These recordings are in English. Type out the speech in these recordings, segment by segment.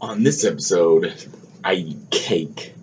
On this episode, I eat cake.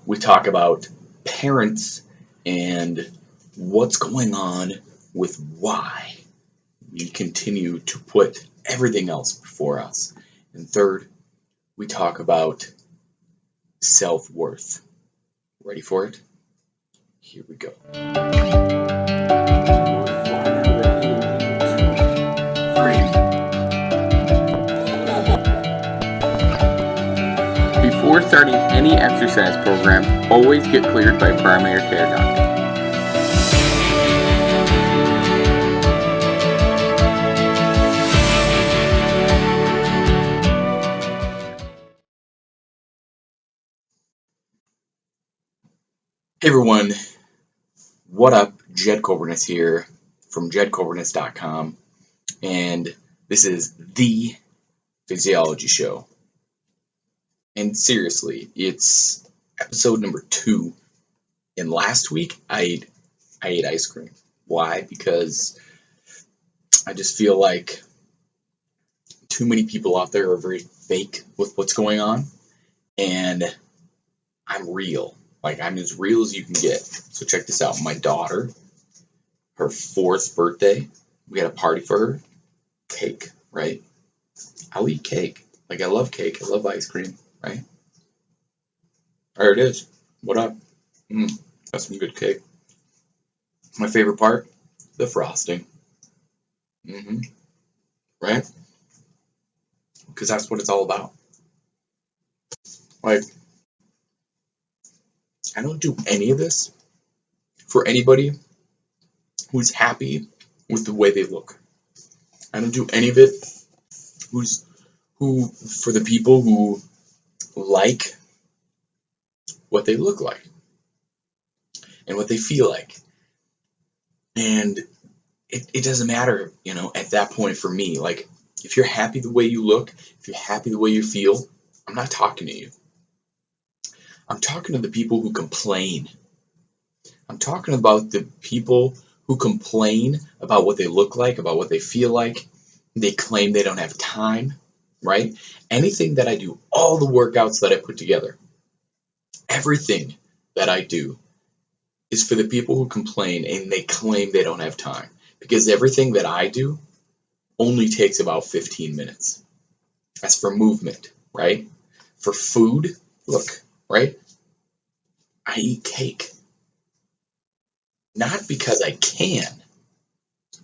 We talk about parents and what's going on with why we continue to put everything else before us. And third, we talk about self-worth. Ready for it? Here we go. Before starting any exercise program, always get cleared by primary care doctor. Hey everyone, what up? Jed Coburnis here from jedcoburnis.com, and this is the Physiology Show. And seriously, it's episode number 2. And last week, I ate ice cream. Why? Because I just feel like too many people out there are very fake with what's going on, and I'm real. Like, I'm as real as you can get. So check this out. My daughter, her 4th birthday, we had a party for her. Cake, right? I'll eat cake. Like, I love cake. I love ice cream, right? There it is. What up? That's some good cake. My favorite part? The frosting. Right? Because that's what it's all about. Like, I don't do any of this for anybody who's happy with the way they look. I don't do any of it who for the people who like what they look like and what they feel like. And it doesn't matter, at that point for me. Like, if you're happy the way you look, if you're happy the way you feel, I'm not talking to you. I'm talking to the people who complain. I'm talking about the people who complain about what they look like, about what they feel like. They claim they don't have time, right? Anything that I do, all the workouts that I put together, everything that I do is for the people who complain and they claim they don't have time. Because everything that I do only takes about 15 minutes. That's for movement, right? For food, look, right? I eat cake. Not because I can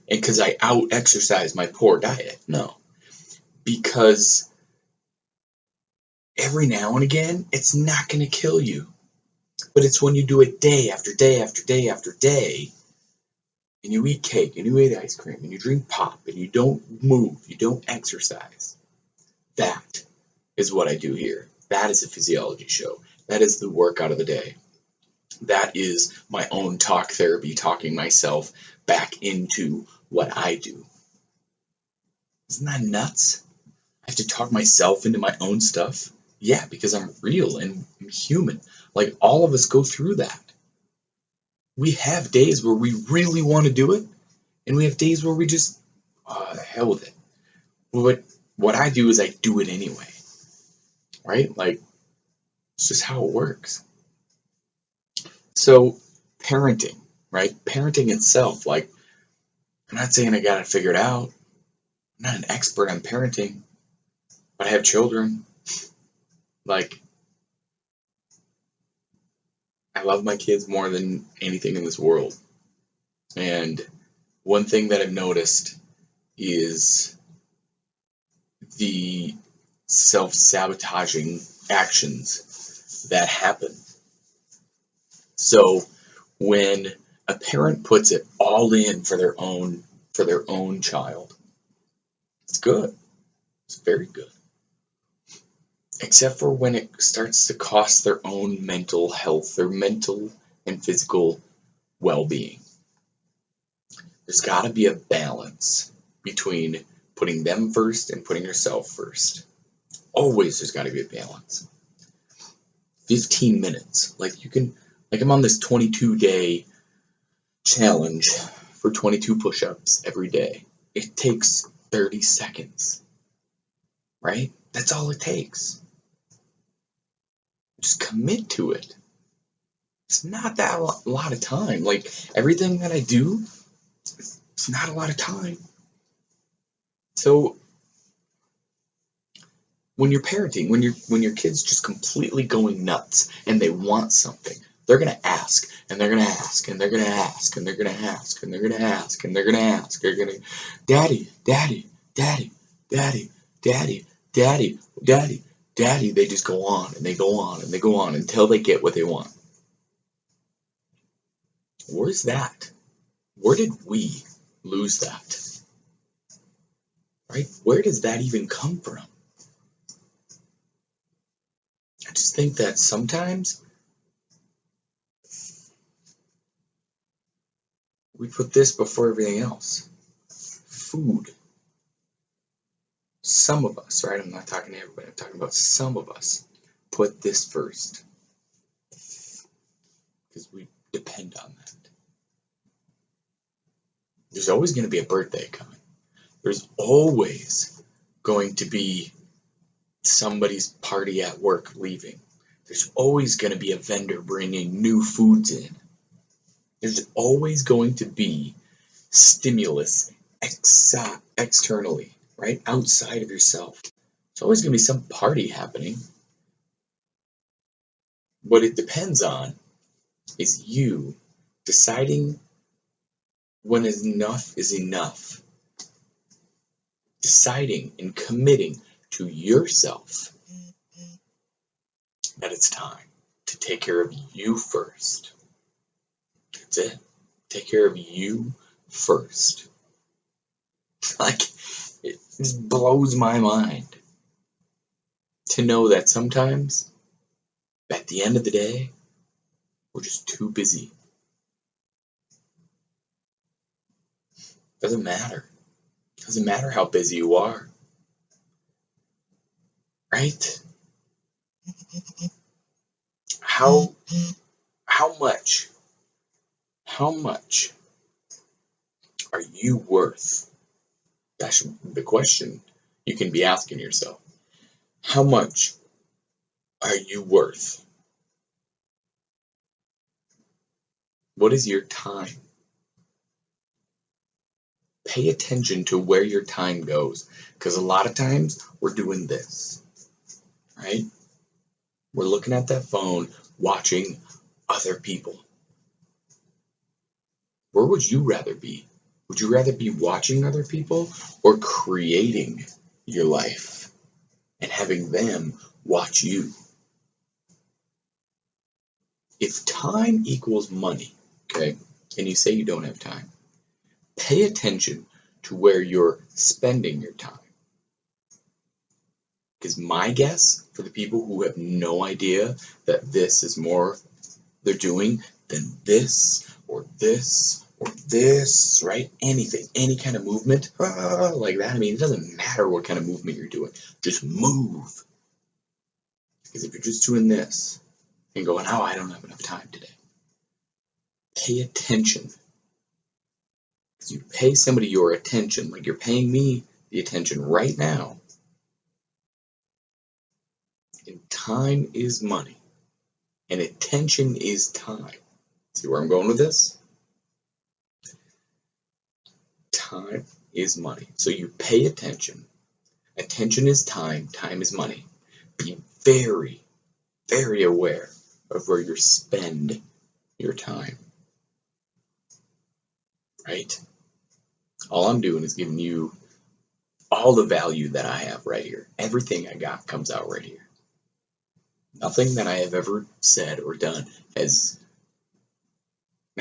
and because I out-exercise my poor diet. No. Because every now and again, it's not going to kill you. But it's when you do it day after day after day after day, and you eat cake, and you eat ice cream, and you drink pop, and you don't move, you don't exercise. That is what I do here. That is a physiology show. That is the workout of the day. That is my own talk therapy, talking myself back into what I do. Isn't that nuts? I have to talk myself into my own stuff. Yeah, because I'm real and I'm human. Like, all of us go through that. We have days where we really want to do it, and we have days where we just, the hell with it. But what I do is I do it anyway, right? Like, it's just how it works. So, parenting, right? Parenting itself, like, I'm not saying I got it figured out. I'm not an expert on parenting, but I have children. Like, I love my kids more than anything in this world. And one thing that I've noticed is the self-sabotaging actions that happen. So when a parent puts it all in for their own child, it's good. It's very good. Except for when it starts to cost their own mental health, their mental and physical well-being. There's got to be a balance between putting them first and putting yourself first. Always there's got to be a balance. 15 minutes. Like, I'm on this 22-day challenge for 22 push-ups every day. It takes 30 seconds, right? That's all it takes. Just commit to it. It's not that lot of time. Like, everything that I do, it's not a lot of time. So when you're parenting, when your kid's just completely going nuts and they want something, they're gonna ask and they're gonna ask and they're gonna ask and they're gonna ask and they're gonna ask and they're gonna ask. They're gonna, daddy, daddy, daddy, daddy, daddy, daddy, daddy, daddy. They just go on and they go on and they go on until they get what they want. Where's that? Where did we lose that? Right? Where does that even come from? I just think that sometimes we put this before everything else. Food. Some of us, right? I'm not talking to everybody. I'm talking about some of us put this first because we depend on that. There's always going to be a birthday coming. There's always going to be somebody's party at work leaving. There's always going to be a vendor bringing new foods in. There's always going to be stimulus externally, right? Outside of yourself. There's always going to be some party happening. What it depends on is you deciding when enough is enough. Deciding and committing to yourself that it's time to take care of you first. That's it. Take care of you first. Like, it just blows my mind to know that sometimes, at the end of the day, we're just too busy. Doesn't matter. Doesn't matter how busy you are. Right? How much are you worth? That's the question you can be asking yourself. How much are you worth? What is your time? Pay attention to where your time goes, because a lot of times we're doing this, right? We're looking at that phone, watching other people. Where would you rather be? Would you rather be watching other people or creating your life and having them watch you? If time equals money, okay, and you say you don't have time, pay attention to where you're spending your time. Because my guess, for the people who have no idea that this is more they're doing than this or this or this, right? Anything, any kind of movement like that. I mean, it doesn't matter what kind of movement you're doing. Just move. Because if you're just doing this and going, oh, I don't have enough time today, pay attention. Because you pay somebody your attention, like you're paying me the attention right now. And time is money. And attention is time. See where I'm going with this? Time is money. So you pay attention. Attention is time. Time is money. Be very, very aware of where you spend your time. Right? All I'm doing is giving you all the value that I have right here. Everything I got comes out right here. Nothing that I have ever said or done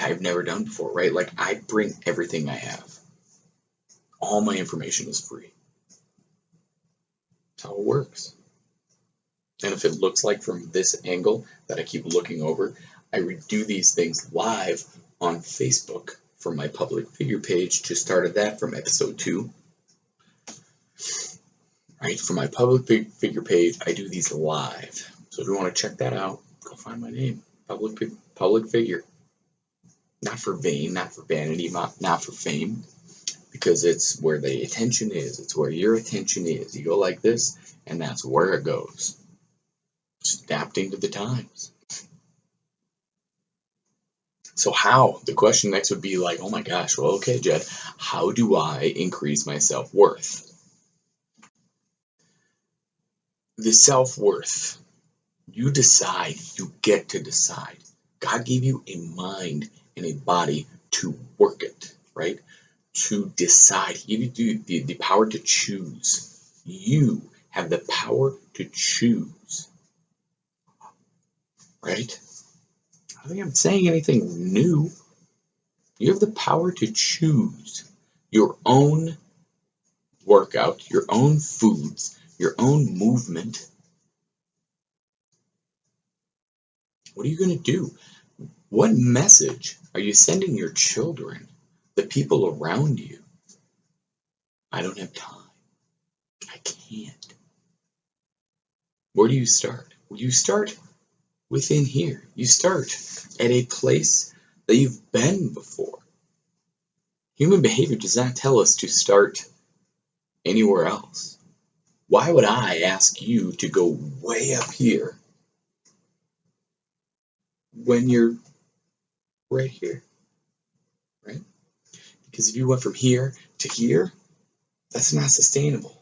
I've never done before, right? Like, I bring everything I have. All my information is free. That's how it works. And if it looks like from this angle that I keep looking over, I would do these things live on Facebook for my public figure page. Just started that from episode 2. Right, for my public figure page, I do these live. So if you want to check that out, go find my name, public figure. Not for vain, not for vanity, not for fame, because it's where the attention is. It's where your attention is. You go like this, and that's where it goes. Just adapting to the times. So how? The question next would be like, oh my gosh, well, okay, Jed, how do I increase my self-worth? The self-worth, you decide, you get to decide. God gave you a mind and a body to work it, right? To decide. He gave you the power to choose. You have the power to choose, right? I don't think I'm saying anything new. You have the power to choose your own workout, your own foods, your own movement. What are you going to do? What message are you sending your children, the people around you? I don't have time. I can't. Where do you start? Well, you start within here. You start at a place that you've been before. Human behavior does not tell us to start anywhere else. Why would I ask you to go way up here when you're right here, right? Because if you went from here to here, that's not sustainable.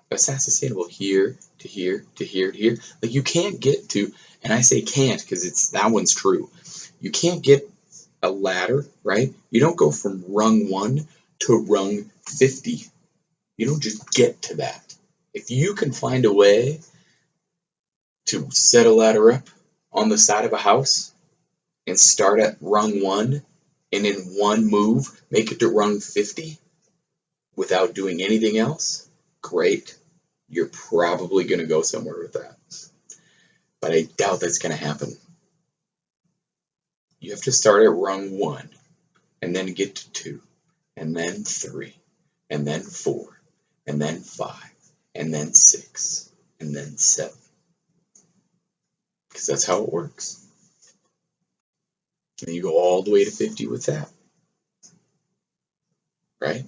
That's not sustainable. Here to here to here to here. Like you can't get to, and I say can't because that one's true. You can't get a ladder, right? You don't go from rung 1 to rung 50. You don't just get to that. If you can find a way to set a ladder up on the side of a house and start at rung 1 and in one move make it to rung 50 without doing anything else, great. You're probably going to go somewhere with that. But I doubt that's going to happen. You have to start at rung 1 and then get to 2 and then 3 and then 4 and then 5 and then 6 and then 7. Because that's how it works. And you go all the way to 50 with that. Right?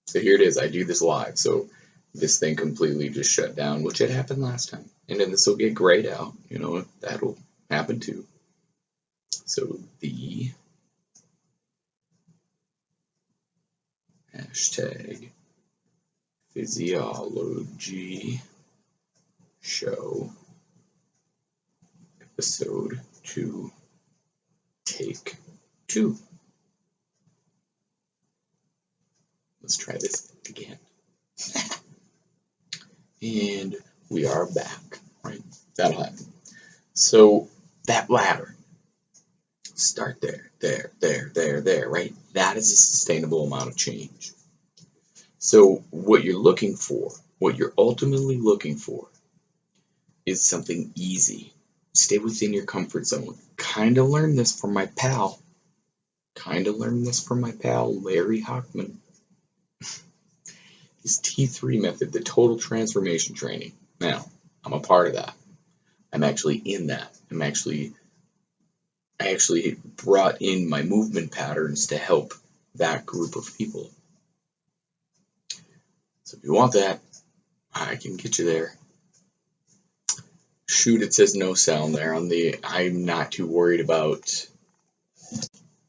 So here it is. I do this live. So this thing completely just shut down, which had happened last time. And then this will get grayed out. You know, that'll happen too. So the hashtag Physiology show episode 2 take 2. Let's try this again. And we are back, right? That'll happen. So that ladder, start there, right? That is a sustainable amount of change. So what you're looking for, what you're ultimately looking for, is something easy. Stay within your comfort zone. Kind of learned this from my pal. Larry Hockman. His T3 method, the total transformation training. Now, I'm a part of that. I'm actually in that. I actually brought in my movement patterns to help that group of people. So if you want that, I can get you there. Shoot, it says no sound there on the, I'm not too worried about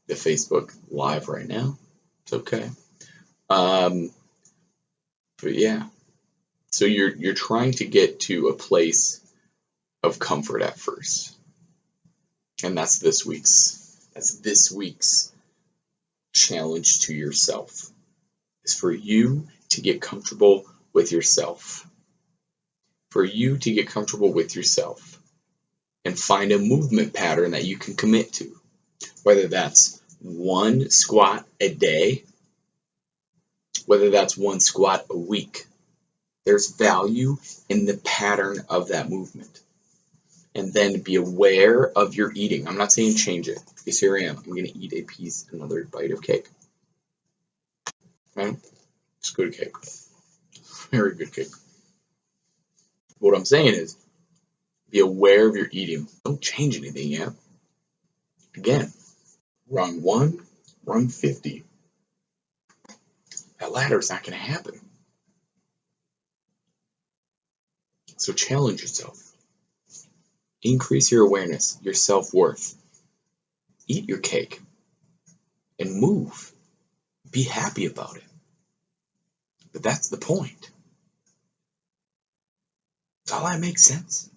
the Facebook Live right now. It's okay. But yeah, so you're trying to get to a place of comfort at first, and that's this week's challenge to yourself, is for you to get comfortable with yourself. For you to get comfortable with yourself and find a movement pattern that you can commit to, whether that's one squat a day, whether that's one squat a week. There's value in the pattern of that movement. And then be aware of your eating. I'm not saying change it, because here I am. I'm going to eat another bite of cake. Right? It's good cake. Very good cake. What I'm saying is, be aware of your eating. Don't change anything yet. Again, rung 1, rung 50. that latter is not going to happen. So challenge yourself. Increase your awareness, your self-worth. Eat your cake and move. Be happy about it. But that's the point. Does all that make sense?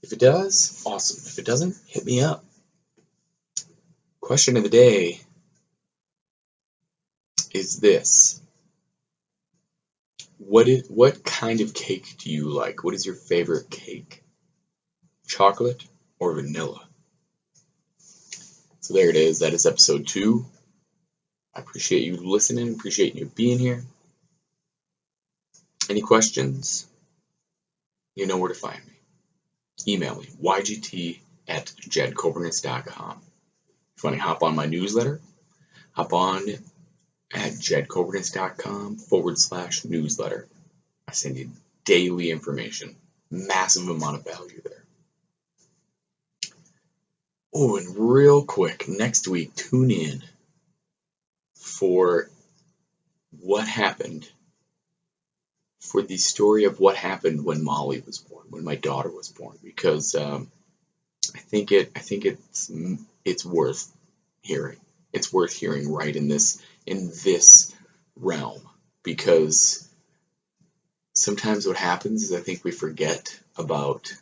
If it does, awesome. If it doesn't, hit me up. Question of the day is this. What kind of cake do you like? What is your favorite cake? Chocolate or vanilla? So there it is. That is episode 2. I appreciate you listening. Appreciate you being here. Any questions? You know where to find me. Email me, ygt@jedcobernus.com. If you want to hop on my newsletter, hop on at jedcobernus.com/newsletter. I send you daily information. Massive amount of value there. Oh, and real quick, next week, tune in for the story of what happened when Molly was born, when my daughter was born, because I think it's worth hearing. It's worth hearing right in this realm, because sometimes what happens is I think we forget about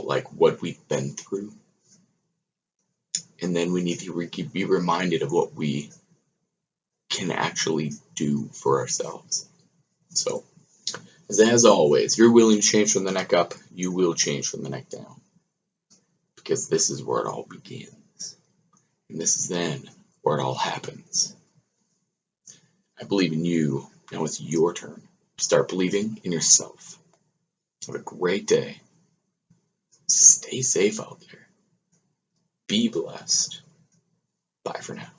like what we've been through, and then we need to be reminded of what we can actually do for ourselves. So, as always, you're willing to change from the neck up, you will change from the neck down, because this is where it all begins, and this is then where it all happens. I believe in you. Now it's your turn. Start believing in yourself. Have a great day. Stay safe out there. Be blessed. Bye for now.